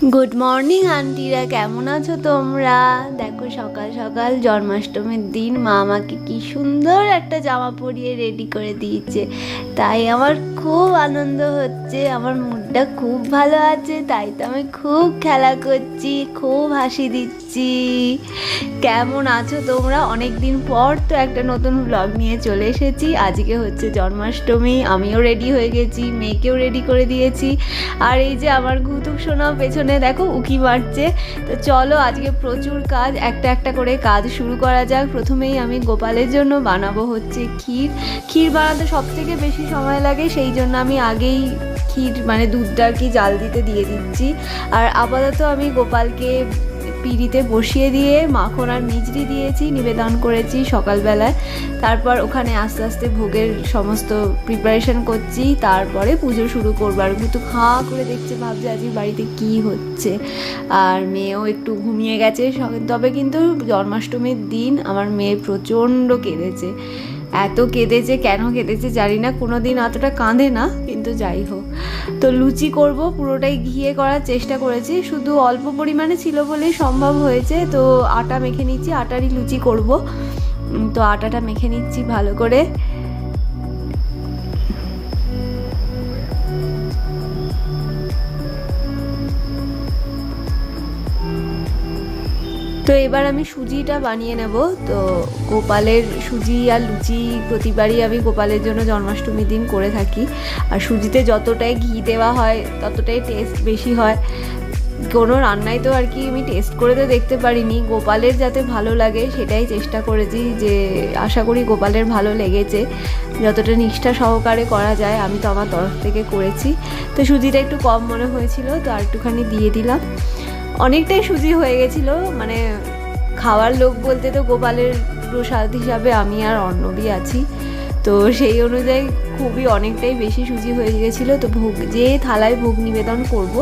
Good morning আন্টিরা, কেমন আছো তোমরা? দেখো সকাল সকাল জন্মাষ্টমীর দিন মা আমাকে কি সুন্দর একটা জামা পরিয়ে রেডি করে দিয়েছে, তাই আমার খুব আনন্দ হচ্ছে, আমার মুডটা খুব ভালো আছে, তাই তো আমি খুব খেলা করছি, খুব হাসি দিচ্ছি। কেমন আছো তোমরা? অনেক দিন পর তো একটা নতুন ব্লগ নিয়ে চলে এসেছি। আজকে হচ্ছে জন্মাষ্টমী, আমিও রেডি হয়ে গেছি, মেয়েকেও রেডি করে দিয়েছি। আর এই যে আমার ঘুতুক সোনা পেছনে দেখো উকি মারছে। তো চলো আজকে প্রচুর কাজ, একটা একটা করে কাজ শুরু করা যাক। প্রথমেই আমি গোপালের জন্য বানাবো হচ্ছে ক্ষীর। ক্ষীর বানাতে সব থেকে বেশি সময় লাগে, সেই জন্য আমি আগেই ক্ষীর মানে দুধটা আর কি জাল দিতে দিয়ে দিচ্ছি। আর আপাতত আমি গোপালকে পিঁড়িতে বসিয়ে দিয়ে মাখন আর মিজরি দিয়েছি, নিবেদন করেছি সকালবেলায়। তারপর ওখানে আস্তে আস্তে ভোগের সমস্ত প্রিপারেশন করছি, তারপরে পুজো শুরু করবো। আর কিন্তু হাঁ করে দেখছে, ভাবছে আজকে বাড়িতে কি হচ্ছে। আর মেয়েও একটু ঘুমিয়ে গেছে, তবে কিন্তু জন্মাষ্টমীর দিন আমার মেয়ে প্রচণ্ড কেঁদেছে। এত কেঁদেছে, কেন কেঁদেছে জানি না, কোনো দিন অতটা কাঁদে না, কিন্তু যাই হোক। তো লুচি করব, পুরোটাই ঘিয়ে করার চেষ্টা করেছি, শুধু অল্প পরিমাণে ছিল বলেই সম্ভব হয়েছে। তো আটা মেখে নিচ্ছি, আটারই লুচি করব। তো আটাটা মেখে নিচ্ছি ভালো করে। তো এবার আমি সুজিটা বানিয়ে নেব। তো গোপালের সুজি আর লুচি প্রতিবারই আমি গোপালের জন্য জন্মাষ্টমীর দিন করে থাকি। আর সুজিতে যতটাই ঘি দেওয়া হয় ততটাই টেস্ট বেশি হয়। কোনো রান্নায় তো আর কি আমি টেস্ট করে তো দেখতে পারিনি, গোপালের যাতে ভালো লাগে সেটাই চেষ্টা করেছি, যে আশা করি গোপালের ভালো লেগেছে। যতটা নিষ্ঠা সহকারে করা যায় আমি তো আমার তরফ থেকে করেছি। তো সুজিটা একটু কম মনে হয়েছিল, তো আর একটুখানি দিয়ে দিলাম। অনেকটাই সুজি হয়ে গেছিলো, মানে খাওয়ার লোক বলতে তো গোপালের প্রসাদ হিসাবে আমি আর অর্ণবই আছি, তো সেই অনুযায়ী খুবই অনেকটাই বেশি সুজি হয়ে গেছিলো। তো ভোগ যে থালায় ভোগ নিবেদন করব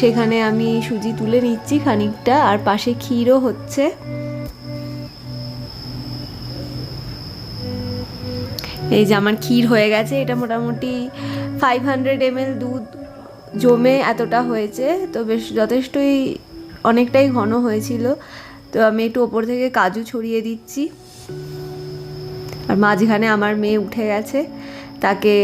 সেখানে আমি সুজি তুলে নিচ্ছি খানিকটা, আর পাশে ক্ষীরও হচ্ছে। এই যে আমার ক্ষীর হয়ে গেছে, এটা মোটামুটি 500 ml দুধ জমে এতটা হয়েছে, তো বেশ যথেষ্টই অনেকটাই ঘন হয়েছিল। তো আমি একটু ওপর থেকে কাজু ছড়িয়ে দিচ্ছি। আর মাঝখানে আমার মেয়ে উঠে গেছে, তাকে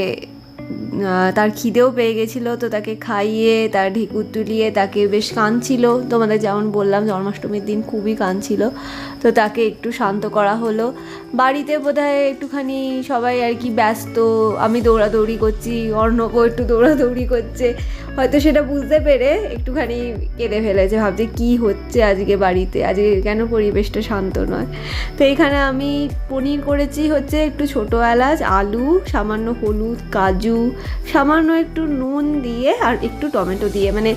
তার খিদেও পেয়ে গেছিলো, তো তাকে খাইয়ে তার ঢেকুর তুলিয়ে তাকে বেশ কাঁদছিল, তোমাদের যেমন বললাম জন্মাষ্টমীর দিন খুবই কাঁদছিল, তো তাকে একটু শান্ত করা হলো। বাড়িতে বোধহয় একটুখানি সবাই আর কি ব্যস্ত, আমি দৌড়াদৌড়ি করছি, অর্ণবও একটু দৌড়াদৌড়ি করছে, হয়তো সেটা বুঝতে পেরে একটুখানি কেঁদে ফেলেছে, ভাবছে কি হচ্ছে আজকে বাড়িতে, আজকে কেন পরিবেশটা শান্ত নয়। তো এখানে আমি পনির করেছি হচ্ছে একটু ছোটো এলাচ, আলু, সামান্য হলুদ, কাজু, সামান্য একটু নুন দিয়ে আর একটু টমেটো দিয়ে, মানে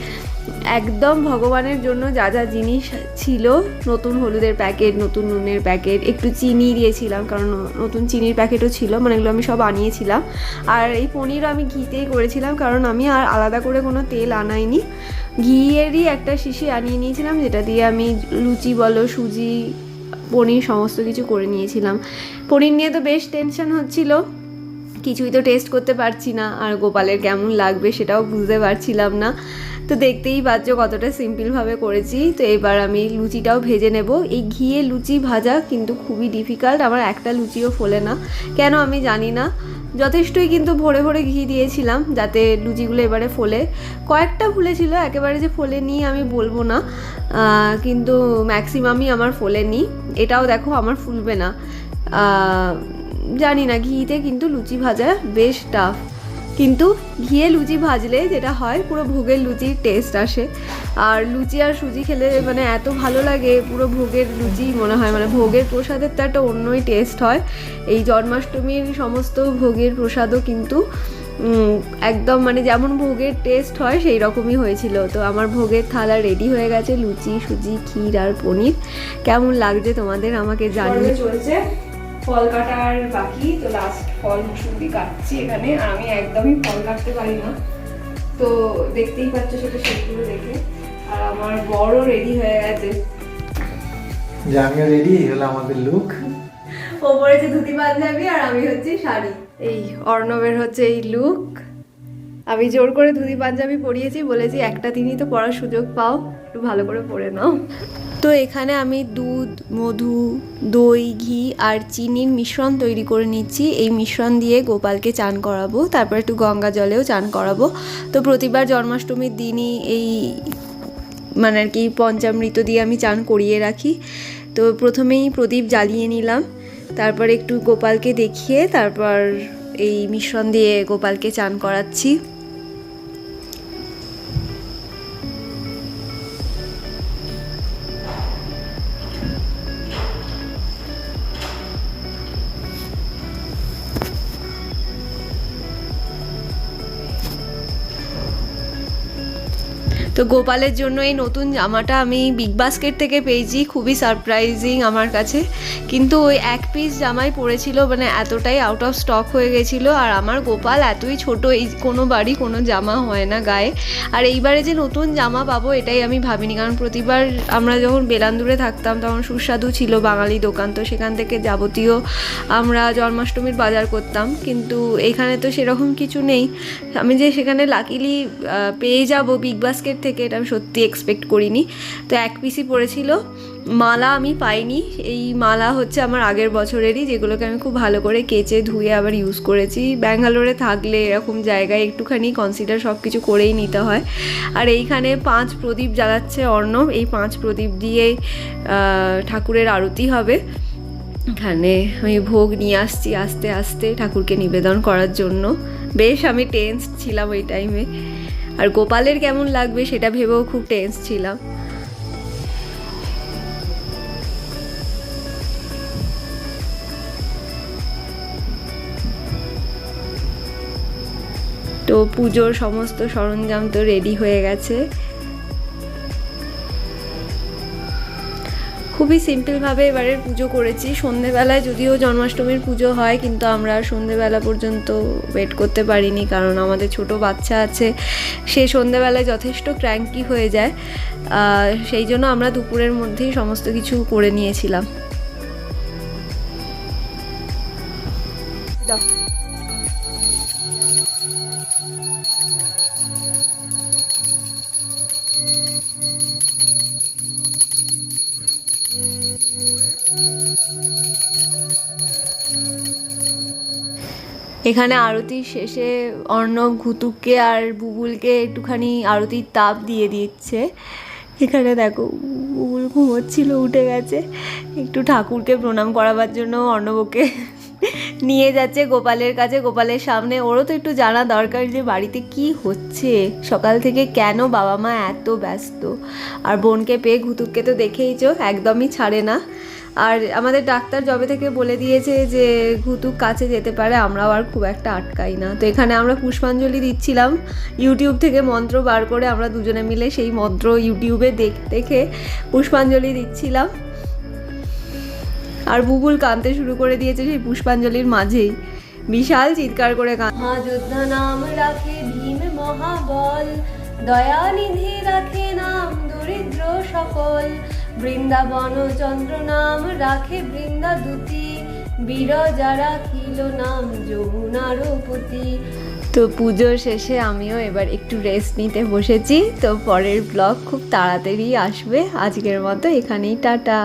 একদম ভগবানের জন্য যা যা জিনিস ছিল, নতুন হলুদের প্যাকেট, নতুন নুনের প্যাকেট, একটু চিনি দিয়েছিলাম কারণ নতুন চিনির প্যাকেটও ছিল, মানে এগুলো আমি সব আনিয়েছিলাম। আর এই পনিরও আমি ঘিতেই করেছিলাম, কারণ আমি আর আলাদা করে কোনো তেল আনাইনি, ঘিয়েরই একটা শিশি আনিয়ে নিয়েছিলাম, যেটা দিয়ে আমি লুচি বলো, সুজি, পনির সমস্ত কিছু করে নিয়েছিলাম। পনির নিয়ে তো বেশ টেনশন হচ্ছিল, কিছুই তো টেস্ট করতে পারছি না, আর গোপালের কেমন লাগবে সেটাও বুঝতে পারছিলাম না। তো দেখতেই পাচ্ছ কতটা সিম্পলভাবে করেছি। তো এবার আমি লুচিটাও ভেজে নেব। এই ঘিয়ে লুচি ভাজা কিন্তু খুবই ডিফিকাল্ট, আমার একটা লুচিও ফোলে না, কেন আমি জানি না। যথেষ্টই কিন্তু ভরে ভরে ঘি দিয়েছিলাম যাতে লুচিগুলো এবারে ফোলে, কয়েকটা ফুলেছিল, একেবারে যে ফোলেনি আমি বলবো না, কিন্তু ম্যাক্সিমামই আমার ফোলেনি। এটাও দেখো আমার ফুলবে না, জানি না, ঘিতে কিন্তু লুচি ভাজা বেশ টাফ, কিন্তু ঘিয়ে লুচি ভাজলে যেটা হয় পুরো ভোগের লুচির টেস্ট আসে। আর লুচি আর সুজি খেলে মানে এত ভালো লাগে, পুরো ভোগের লুচি মনে হয়, মানে ভোগের প্রসাদের তো একটা অন্যই টেস্ট হয়। এই জন্মাষ্টমীর সমস্ত ভোগের প্রসাদও কিন্তু একদম মানে যেমন ভোগের টেস্ট হয় সেই রকমই হয়েছিল। তো আমার ভোগের থালা রেডি হয়ে গেছে, লুচি, সুজি, ক্ষীর আর পনির। কেমন লাগছে তোমাদের আমাকে জানিয়ে। চলছে ফল কাটার বাকি, তো লাস্ট ফল মুসুম্বি কাটছি এখানে, আর আমি একদমই ফল কাটতে পারি না, তো দেখতেই পাচ্ছ সেটা সেগুলো দেখে। আর আমার বড় রেডি হয়ে গেছে, যে আমিও রেডি হলো আমাদের লুক, ও পরেছে ধুতি পাঞ্জাবি আর আমি হচ্ছে শাড়ি। এই অর্ণবের হচ্ছে এই লুক, আমি জোর করে ধুতি পাঞ্জাবি পরিয়েছি, বলেছি একটা দিনই তো পরার সুযোগ পাও, একটু ভালো করে পরে নাও। তো এখানে আমি দুধ, মধু, দই, ঘি আর চিনির মিশ্রণ তৈরি করে নিচ্ছি। এই মিশ্রণ দিয়ে গোপালকে চান করাবো, তারপর একটু গঙ্গা জলেও চান করাবো। তো প্রতিবার জন্মাষ্টমীর দিনই এই মানে আর কি পঞ্চামৃত দিয়ে আমি চান করিয়ে রাখি। তো প্রথমেই প্রদীপ জ্বালিয়ে নিলাম, তারপর একটু গোপালকে দেখিয়ে তারপর এই মিশ্রণ দিয়ে গোপালকে চান করাচ্ছি। তো গোপালের জন্য এই নতুন জামাটা আমি বিগ বাস্কেট থেকে পেয়েছি, খুবই সারপ্রাইজিং আমার কাছে। কিন্তু ওই এক পিস জামাই পড়েছিল, মানে এতটাই আউট অফ স্টক হয়ে গেছিলো। আর আমার গোপাল এতই ছোট, এই কোনো বাড়ি কোনো জামা হয় না গায়ে। আর এইবারে যে নতুন জামা পাবো এটাই আমি ভাবিনি, কারণ প্রতিবার আমরা যখন বেলান্দুরে থাকতাম তখন সুস্বাদু ছিল বাঙালি দোকান, তো সেখান থেকে যাবতীয় আমরা জন্মাষ্টমীর বাজার করতাম। কিন্তু এখানে তো সেরকম কিছু নেই। আমি যে সেখানে লাকিলি পেয়ে যাব বিগ বাস্কেট থেকে, এটা আমি সত্যি এক্সপেক্ট করিনি। তো এক পিসই পড়েছিল। মালা আমি পাইনি, এই মালা হচ্ছে আমার আগের বছরেরই, যেগুলোকে আমি খুব ভালো করে কেচে ধুয়ে আবার ইউজ করেছি। ব্যাঙ্গালোরে থাকলে এরকম জায়গায় একটুখানি কনসিডার সব কিছু করেই নিতে হয়। আর এইখানে 5 প্রদীপ জ্বালাচ্ছে অর্ণব, এই 5 প্রদীপ দিয়ে ঠাকুরের আরতি হবে। এখানে আমি ভোগ নিয়ে আসছি আস্তে আস্তে ঠাকুরকে নিবেদন করার জন্য। বেশ আমি টেন্স ছিলাম ওই টাইমে, আর গোপালের কেমন লাগবে সেটা ভেবেও খুব টেন্স ছিলাম। তো পুজোর সমস্ত সরঞ্জাম তো রেডি হয়ে গেছে। খুবই সিম্পলভাবে এবারের পুজো করেছি। সন্ধেবেলায় যদিও জন্মাষ্টমীর পুজো হয়, কিন্তু আমরা সন্ধেবেলা পর্যন্ত ওয়েট করতে পারিনি, কারণ আমাদের ছোট বাচ্চা আছে, সে সন্ধেবেলায় যথেষ্ট ক্র্যাঙ্কি হয়ে যায়। সেই জন্য আমরা দুপুরের মধ্যেই সমস্ত কিছু করে নিয়েছিলাম। এখানে আরতির শেষে অর্ণব ঘুতুককে আর বুবুলকে একটুখানি আরতির তাপ দিয়ে দিচ্ছে। এখানে দেখো বুবুল ঘুমোচ্ছিল, উঠে গেছে। একটু ঠাকুরকে প্রণাম করাবার জন্য অর্ণবকে নিয়ে যাচ্ছে গোপালের কাছে, গোপালের সামনে। ওরও তো একটু জানা দরকার যে বাড়িতে কি হচ্ছে, সকাল থেকে কেন বাবা মা এত ব্যস্ত। আর বোনকে পেয়ে ঘুতুককে তো দেখেইছো, একদমই ছাড়ে না। আর আমাদের ডাক্তার যবে থেকে বলে দিয়েছে যে ঘুতুক কাছে যেতে পারে, আমরাও আর খুব একটা আটকাই না। তো এখানে আমরা পুষ্পাঞ্জলি দিচ্ছিলাম, ইউটিউব থেকে মন্ত্র বার করে আমরা দুজনে মিলে সেই মন্ত্র ইউটিউবে দেখে পুষ্পাঞ্জলি দিচ্ছিলাম। আর বুবুল কাঁদতে শুরু করে দিয়েছে সেই পুষ্পাঞ্জলির মাঝেই, বিশাল চিৎকার করে মহাযোদ্ধা নাম রাখে ভীম মহাবল, দয়ানিধি রাখে নাম দরিদ্র সকল, বৃন্দাবন চন্দ্র নাম রাখে বৃন্দাদূতি, বিরজা রাখিল নাম যমুনার পতি। তো পুজোর শেষে আমিও এবার একটু রেস্ট নিতে বসেছি। তো পরের ব্লগ খুব তাড়াতাড়ি আসবে। আজকের মতো এখানেই টাটা।